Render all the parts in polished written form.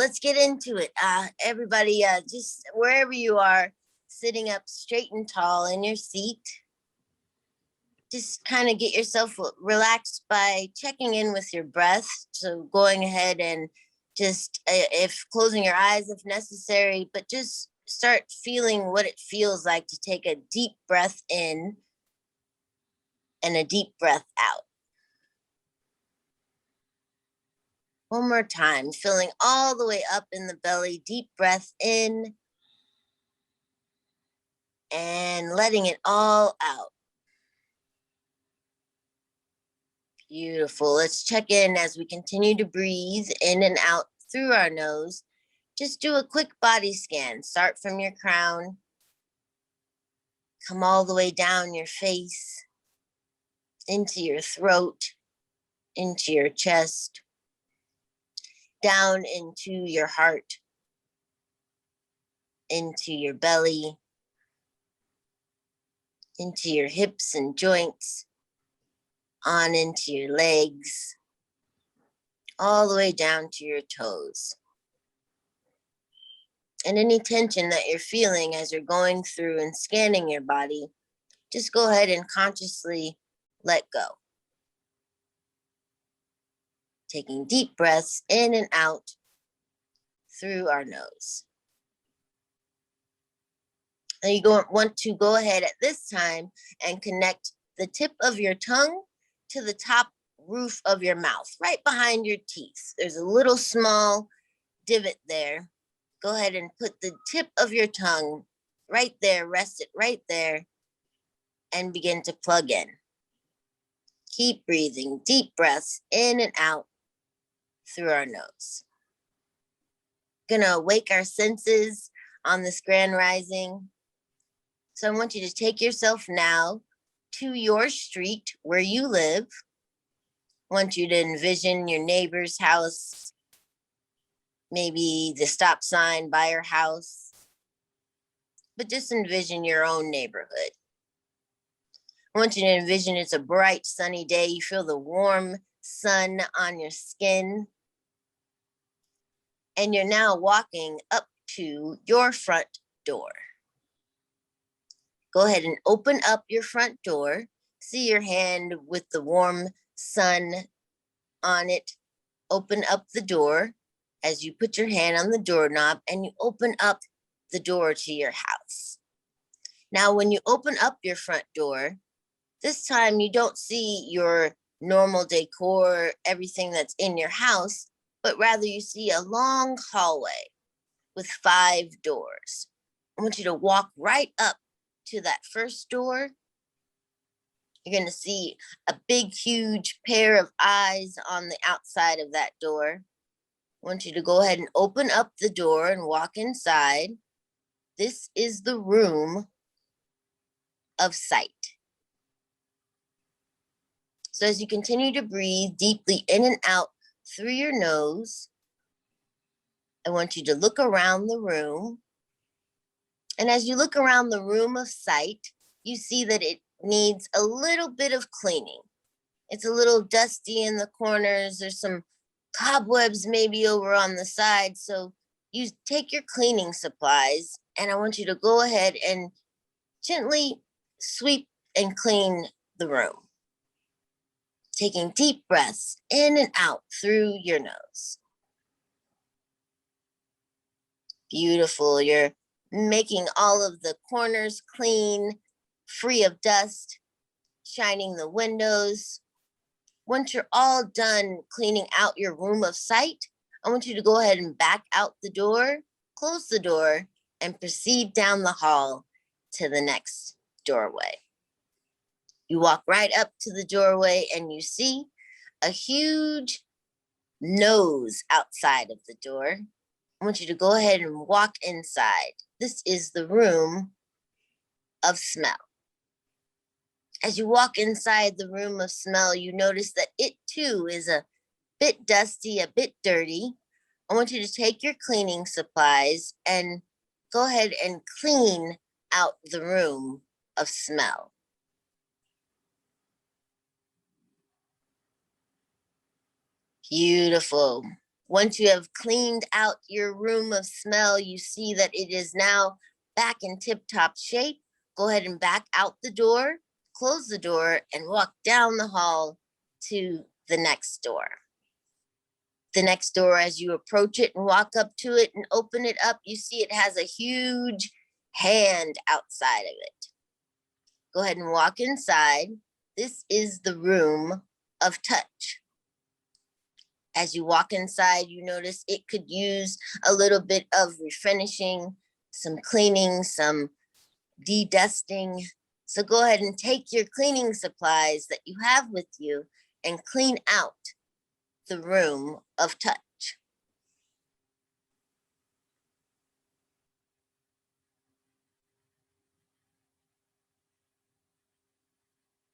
let's get into it. Everybody, just wherever you are, sitting up straight and tall in your seat, just kind of get yourself relaxed by checking in with your breath. So going ahead and just, if closing your eyes if necessary, but just start feeling what it feels like to take a deep breath in and a deep breath out. One more time, filling all the way up in the belly, deep breath in and letting it all out. Beautiful. Let's check in as we continue to breathe in and out through our nose. Just do a quick body scan. Start from your crown. Come all the way down your face, into your throat, into your chest, down into your heart, into your belly, into your hips and joints, on into your legs, all the way down to your toes. And any tension that you're feeling as you're going through and scanning your body, just go ahead and consciously let go. Taking deep breaths in and out through our nose. And you want to go ahead at this time and connect the tip of your tongue to the top roof of your mouth, right behind your teeth. There's a little small divot there. Go ahead and put the tip of your tongue right there, rest it right there, and begin to plug in. Keep breathing, deep breaths in and out through our nose. Gonna awake our senses on this grand rising. So I want you to take yourself now to your street where you live. I want you to envision your neighbor's house, maybe the stop sign by your house, but just envision your own neighborhood. I want you to envision it's a bright sunny day. You feel the warm sun on your skin. And you're now walking up to your front door. Go ahead and open up your front door. See your hand with the warm sun on it. Open up the door as you put your hand on the doorknob and you open up the door to your house. Now, when you open up your front door, this time you don't see your normal decor, everything that's in your house, but rather you see a long hallway with 5 doors. I want you to walk right up to that first door. You're going to see a big, huge pair of eyes on the outside of that door. I want you to go ahead and open up the door and walk inside. This is the room of sight. So as you continue to breathe deeply in and out through your nose, I want you to look around the room. And as you look around the room of sight, you see that it needs a little bit of cleaning. It's a little dusty in the corners. There's some cobwebs maybe over on the side. So you take your cleaning supplies and I want you to go ahead and gently sweep and clean the room. Taking deep breaths in and out through your nose. Beautiful. You're making all of the corners clean, free of dust, shining the windows. Once you're all done cleaning out your room of sight, I want you to go ahead and back out the door, close the door, and proceed down the hall to the next doorway. You walk right up to the doorway and you see a huge nose outside of the door. I want you to go ahead and walk inside. This is the room of smell. As you walk inside the room of smell, you notice that it too is a bit dusty, a bit dirty. I want you to take your cleaning supplies and go ahead and clean out the room of smell. Beautiful. Once you have cleaned out your room of smell, you see that it is now back in tip-top shape. Go ahead and back out the door, close the door, and walk down the hall to the next door. The next door, as you approach it and walk up to it and open it up, you see it has a huge hand outside of it. Go ahead and walk inside. This is the room of touch. As you walk inside, you notice it could use a little bit of refinishing, some cleaning, some de-dusting. So go ahead and take your cleaning supplies that you have with you and clean out the room of touch.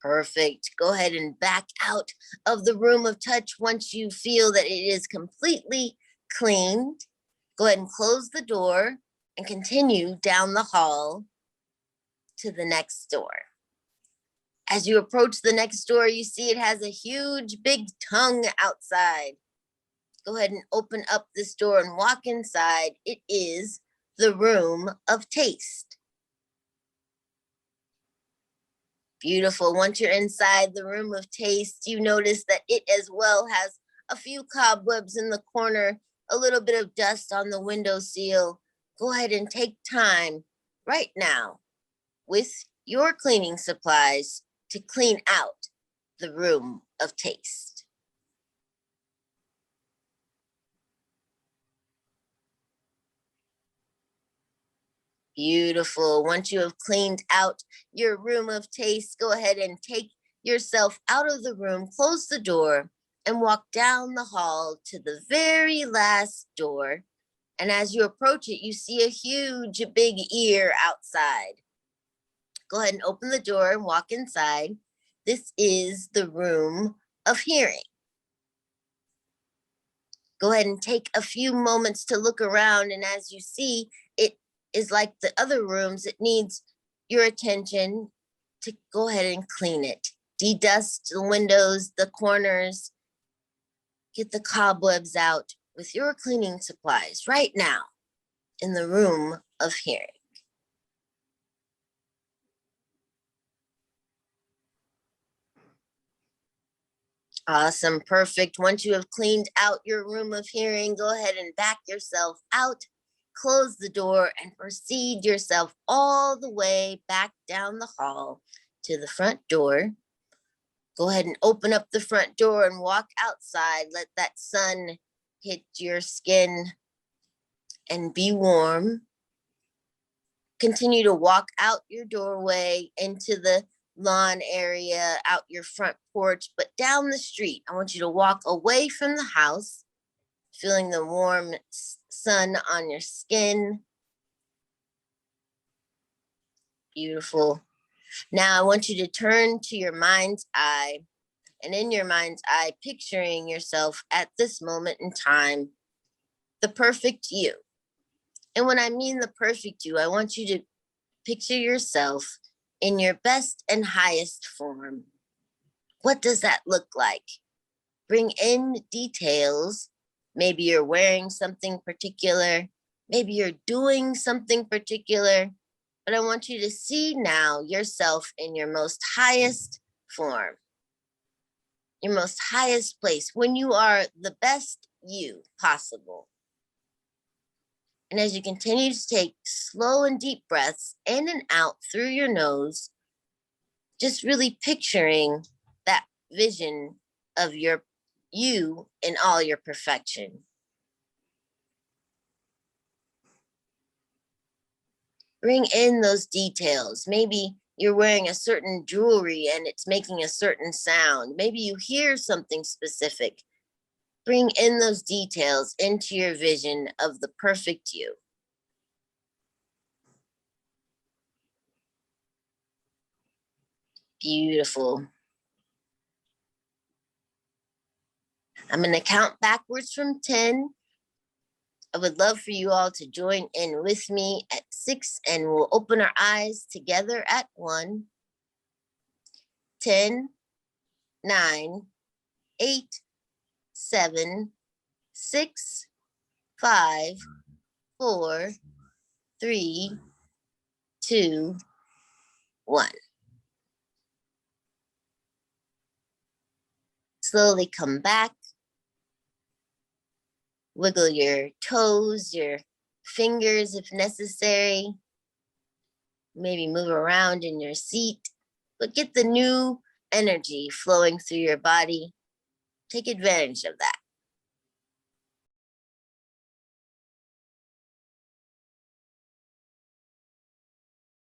Perfect. Go ahead and back out of the room of touch once you feel that it is completely cleaned. Go ahead and close the door and continue down the hall to the next door. As you approach the next door, you see it has a huge big tongue outside. Go ahead and open up this door and walk inside. It is the room of taste. Beautiful. Once you're inside the room of taste, you notice that it as well has a few cobwebs in the corner, a little bit of dust on the windowsill. Go ahead and take time right now with your cleaning supplies to clean out the room of taste. Beautiful. Once you have cleaned out your room of taste, go ahead and take yourself out of the room, close the door, and walk down the hall to the very last door. And as you approach it, you see a huge big ear outside. Go ahead and open the door and walk inside. This is the room of hearing. Go ahead and take a few moments to look around, and as you see, it is like the other rooms. It needs your attention to go ahead and clean it. De-dust the windows, the corners, get the cobwebs out with your cleaning supplies right now in the room of hearing. Awesome, perfect. Once you have cleaned out your room of hearing, go ahead and back yourself out, close the door, and proceed yourself all the way back down the hall to the front door. Go ahead and open up the front door and walk outside. Let that sun hit your skin and be warm. Continue to walk out your doorway into the lawn area, out your front porch, but down the street. I want you to walk away from the house, feeling the warm sun on your skin. Beautiful. Now I want you to turn to your mind's eye, and in your mind's eye, picturing yourself at this moment in time, the perfect you. And when I mean the perfect you, I want you to picture yourself in your best and highest form. What does that look like? Bring in details. Maybe you're wearing something particular. Maybe you're doing something particular. But I want you to see now yourself in your most highest form, your most highest place, when you are the best you possible. And as you continue to take slow and deep breaths in and out through your nose, just really picturing that vision of your you in all your perfection. Bring in those details. Maybe you're wearing a certain jewelry and it's making a certain sound. Maybe you hear something specific. Bring in those details into your vision of the perfect you. Beautiful. I'm going to count backwards from 10. I would love for you all to join in with me at 6, and we'll open our eyes together at 1. 10, 9, 8, 7, 6, 5, 4, 3, 2, 1. Slowly come back. Wiggle your toes, your fingers if necessary. Maybe move around in your seat, but get the new energy flowing through your body. Take advantage of that.